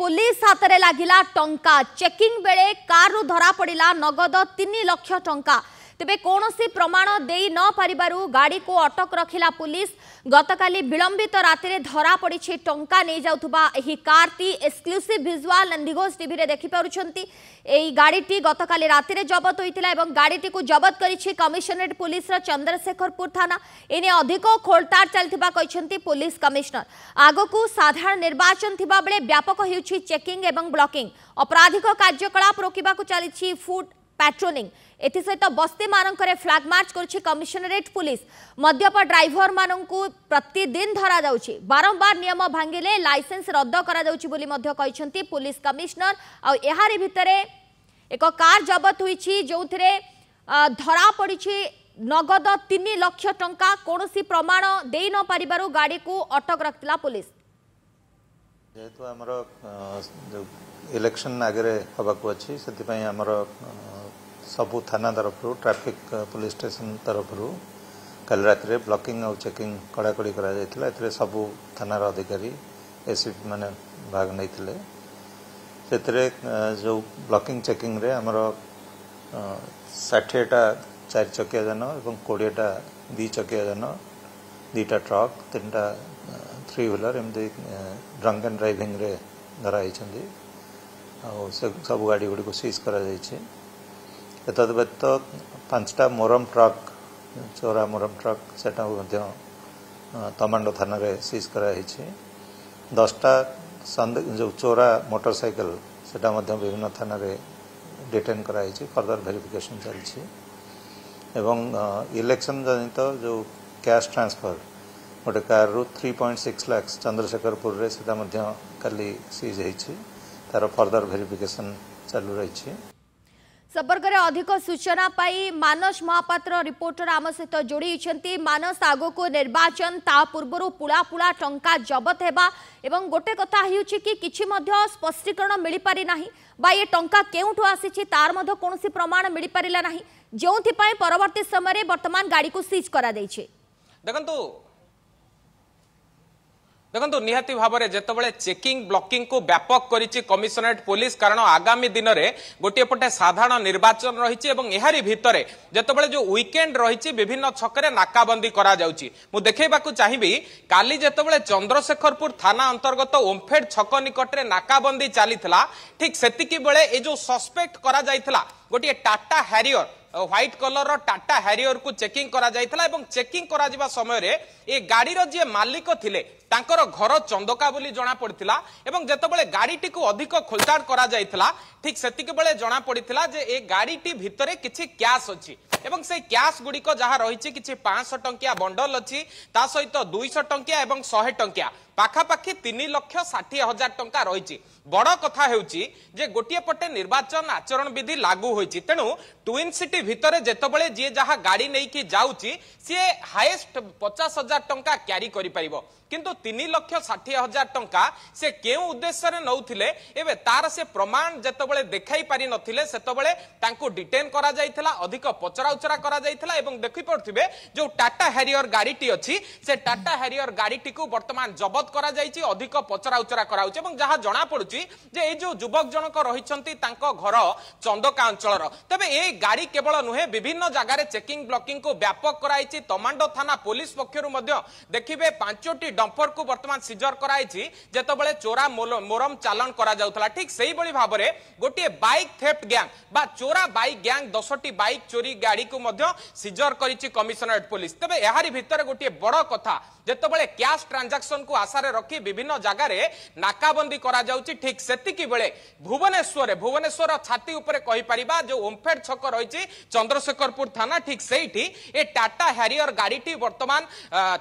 Police हाथ में लगिला टंका चेकिंग बेले कार धरा पड़ा नगद 3 लाख टंका तेबे कौन सी प्रमाण दे न पारिबारु गाड़ी को अटक रखिला पुलिस। गतकाली विलंबित राति रे धरा पड़ी टंका नहीं जाउथबा एही कारटी एक्सक्लूसिव विजुअल नंदीघोष टीवी रे देखि पारुछंती। एही गाड़ीटी गतकाली राति रे जबत होइतिला एवं गाड़ीटी को जबत करिछि कमिशनरेट पुलिस रो चंद्रशेखरपुर थाना। एने अधिक खोलताड़ चलथिबा कहिसंती पुलिस कमिश्नर। आगकू साधारण निर्वाचन थिबा बेले व्यापक हेउछि चेकिंग एवं ब्लॉकिंग अपराधिक कार्यकलाप रोकिबाकू चलिछि फुट पैट्रोलिंग। एसत बस्ती मानक फ्लैग मार्च कर कमिशनरेट पुलिस मद्यप ड्राइवर मानू प्रतिदिन धरा जाउछि बारंबार नियम भांगिले लाइसेंस रद्द करा जाउछि बोली मध्य कहिसंती पुलिस कमिश्नर। आ एहारी भितरे एक कार जबत होईछि जोथिरे धरा पड़ी नगद 3 लाख टंका कोनोसी प्रमाण दे न पारिबारु गाड़ी को अटक रखतिला पुलिस। जेहेतु हमरो इलेक्शन आगे हबाकू अछि सेति पई हमरो सबू थाना तरफ ट्रैफिक पुलिस स्टेशन तरफ कल रात ब्लॉकिंग और चेकिंग कड़ाकड़ी करा जायतिला। एथरे सबू थानार अधिकारी एसीपी माने भाग नैथिले। सेतरे जो ब्लॉकिंग चेकिंग रे हमरो 60टा 4 चकिया जान एवं 20टा 2 चकिया जान 2टा ट्रक 3टा 3 व्हीलर एमदी ड्रंक एंड ड्राइविंग रे धरा होइछंदी और सब गाड़ी गुडी को सीज करा जायछि। एतद व्यतीत 5टा मोरम ट्रक चोरा मोरम ट्रक सेटा तमांडो थाना रे सीज करा होइछि। 10टा जो चोरा मोटरसाइकिल सेटा विभिन्न थाना रे डिटेन करा होइछि फर्दर वेरिफिकेशन चलछि। एवं इलेक्शन जनित जो कैश ट्रांसफर गोटे कार रु 3.6 लाख चंद्रशेखरपुर रे सेटा काली सीज होइछि तार फर्दर वेरिफिकेशन चालू रही। संपर्क में अधिक सूचना पाई मानस महापात्र रिपोर्टर आम सहित जोड़ी। मानस आगो को निर्वाचन ता पूर्व पुला पुला टंका जबत हेबा एवं गोटे कथा कि किछि मध्य स्पष्टीकरण मिल पारि नाही बा ये टंका केउठु आसीछि तार मध्य कोनोसी प्रमाण मिल पारिला नाही जोंथि पय परवर्ती समय वर्तमान गाड़ी को सीज करा दैछे। देखो निहाती भाव में जितेबाला चेकिंग ब्लॉकिंग को व्यापक करिछि कमिशनरेट पुलिस कारण आगामी दिन में गोटे पटे साधारण निर्वाचन रही एहारी भितर जितेबाला जो वीकेंड रही विभिन्न छकरे नाकाबंदी करा जाउछि। मु देखैबाकू चाहिबी काली जितेबाला चंद्रशेखरपुर थाना अंतर्गत ओमफेड छक निकटरे नाकाबंदी चलीथिला ठीक सेतिकी बेले ए जो सस्पेक्ट करा जाइथिला गोटे Tata Harrier white colour Tata Harrier को चेकिंग करा जाइथिला एवं चेकिंग करा जिबा समय रे ए गाड़ीर जे मालिक थिले तांकर घर चंदका बोली जना पड़िथिला एवं जेतेबेले गाड़ीटी को अधिक खोलताड़ करा जाइथिला ठीक सेतिके बेले जना पड़िथिला जे ए गाड़ीटी भितरे किछि कैश अछि एवं से कैश गुडी को जहा रहिछि किछि 500 टंकिया बंडल अछि ता सहित 200 टंकिया एवं 100 टंकिया पाखापाखि 3,60,000 टंका रही। बड़ कथा हेउची जे गोटिए पटे निर्वाचन आचरण विधि लागू होईची तेणु ट्विन सिटी भितरे जेतेबेले जे जहा गाड़ी नहीं कि जाउची सी हाईएस्ट 50,000 टंका क्यारी करि परिबो किंतु 3,60,000 टंका से केउ उद्देश्य रे नउथिले एबे तार से प्रमाण जेतेबेले देखाई पारि नथिले सेतेबेले तांको डिटेन करा जाइथिला अधिक पचरा उचरा करा जाइथिला एवं देखि पड़थिबे जो टाटा हैरियर गाड़ीटी अछि से टाटा हैरियर गाड़ीटी को वर्तमान जबत करा जाइछि अधिक पचरा उचरा करा होछि एवं जहा जणा पडुछि जे ए जो युवक जनक रहिसंती तांको घर चंदका अंचलर तबे ए गाड़ी केवल नुहे विभिन्न जगार चेकिंग ब्लॉकिंग को व्यापक कराइछि। तमांडो थाना पुलिस पक्षरु मध्य देखिबे 5टी डंपर को वर्तमान सीजर कराइछि जेतेबेले चोरा मोरम चालान करा जाउथला ठीक सेही बळी भाबरे गोटे बाइक थेफ्ट गैंग बा चोरा बाइक गैंग 10टी बाइक चोरी गाड़ी को मध्य सीजर करिछि कमिशनरेट पुलिस। तबे एहारी भितर गोटे बड़ कथा जेतेबेले कैश ट्रांजैक्शन को आशारे रखी विभिन्न जगार नाकाबंदी करा जाउछि ठीक सेतिकी बेले भुवनेश्वर छाती ऊपर कहि परिबा जो ओमफेड छक रहिछि चंद्रशेखरपुर थाना ठीक सेठी ए टाटा हैरियर गाड़ीटी वर्तमान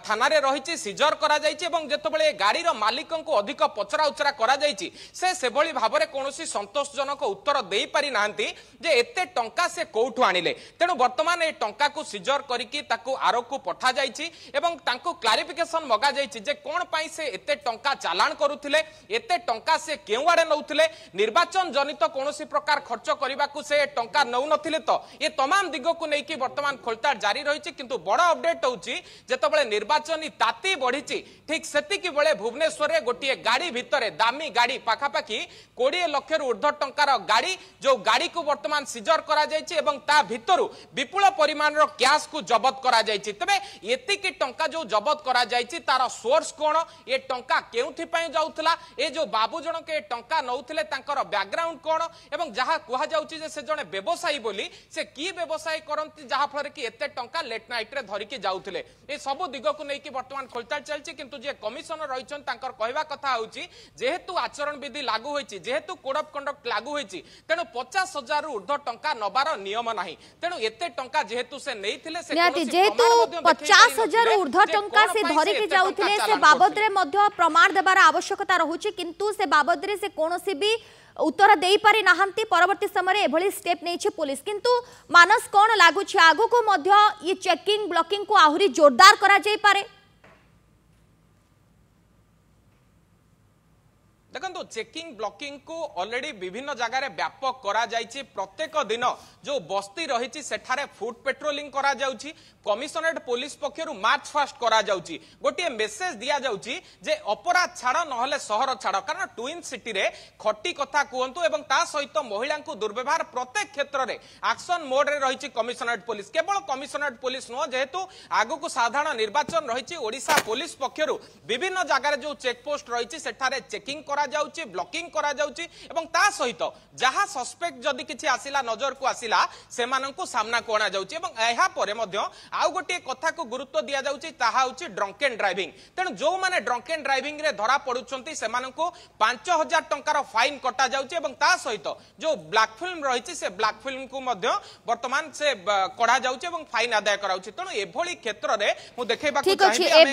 थाना रे रहिछि सीजर करा जाइछि एवं जेतेबेले गाड़ीर मालिकन को अधिक पचरा उचरा करा जाइछि से भली भाबरे कोनोसी संतोषजनक उत्तर देई पारि नांती जे एते टंका से कोठु आनिले तेणु वर्तमान ए टंका को सीजर करिकि ताकू आरो को पठा जाइछि एवं तांको क्लारिफिकेशन क्लारिफिकेशन मगा जाइछि जे कोन पई से एते टंका चालान करूथिले एते टंका से केउ आडे नउथिले निर्वाचन जनित कोनोसी प्रकार खर्च करबा को से टंका नउ नथिले तो ये तमाम दिगो को नै कि वर्तमान खोलताड़ जारी रहिछि किंतु बड़ अपडेट होउछि जेतबेले निर्वाचनी ताती बढ़िछि ठीक सेति कि बेले भुवनेश्वर रे गोटिए गाड़ी भितरे दामी गाड़ी पाखापाखी 20 लाख रु ऊर्ध्व टंकार गाड़ी जो गाड़ी को वर्तमान सीजर करा जाइछि एवं ता भितरु विपुल परिमाण रो कैश को जब्त करा जाइछि तबे एति कि टंका जो जब्त करा जाइछि तार सोर्स कोन ए टंका केउथि पई जाउथला ए जो बाबू जण के टंका नउथले तांकर बैकग्राउंड कोन एवं जहा कुहा जाउछि जे से जणे व्यवसायी बोली से की व्यवसाय करंती जहा फर कि एते टंका लेट नाइट रे धरि के जाउथले ए सब दिग को नै कि वर्तमान खोलताल चलछि किंतु जे कमिशनर रहिछन तांकर कहवा कथा होउछि जेहेतु आचरण विधि लागू होइछि जेहेतु कोड ऑफ कंडक्ट लागू होइछि तेनु 50,000 रु ऊर्ध्व टंका नबार नियम नाही तेनु एते टंका जेहेतु से नैथिले से जेहेतु 50,000 ऊर्ध्व टंका से धरि के जाउथले से बाबद रे मध्य प्रमाण देबार आवश्यकता रहुछि किंतु से बाबद रे से कोनोसी भी उत्तर देई पारि नाहंती परवर्ती समय एभली स्टेप नेछि पुलिस किंतु मानस कोन लागु छ आगु को मध्य ये चेकिंग ब्लॉकिंग को आहुरी जोरदार करा जाई पारे देखो चेकिंग ब्लॉकिंग को ऑलरेडी विभिन्न जगह व्यापक करा जाइछि प्रत्येक दिन जो बस्ती रही सेठारे फुट पेट्रोलिंग करा जाउछि कमिशनरेट पुलिस पक्षरु मार्च फास्ट करा जाउछि गोटे मेसेज दिया जाउछि जे अपराध छाड़ नहले सहर छाड़ कारण ट्विन सिटी रे खट्टी कथा कहंतु एवं ता सहित महिला को दुर्व्यवहार प्रत्येक क्षेत्र रे एक्शन मोड रे रही कमिशनरेट पुलिस केवल कमिशनरेट पुलिस नुह जेहेतु आगु को साधारण निर्वाचन रही ओडिशा पुलिस पक्षरु विभिन्न जगह जो चेक पोस्ट रही सेठारे चेकिंग करा जाउछि ब्लॉकिंग करा जाउछि एवं ता सहित जहा सस्पेक्ट जदि किछि आसिला नजर को आसिला सेमानंकु सामना को आना जाउछि एवं एहा परे मध्य आउ गोटे कथा को गुरुत्व दिया जाउछि ताहा होछि ड्रंक एंड ड्राइविंग तेणु जो माने ड्रंक एंड ड्राइविंग रे धरा पडुछंती सेमानंकु 5,000 टंकार फाइन कटा जाउछि एवं ता सहित जो ब्लैक फिल्म रहिछि से ब्लैक फिल्म को मध्य वर्तमान से कढा जाउछि एवं फाइन आदाय कराउछि तेणु एभली क्षेत्र रे मु देखेबा को चाहि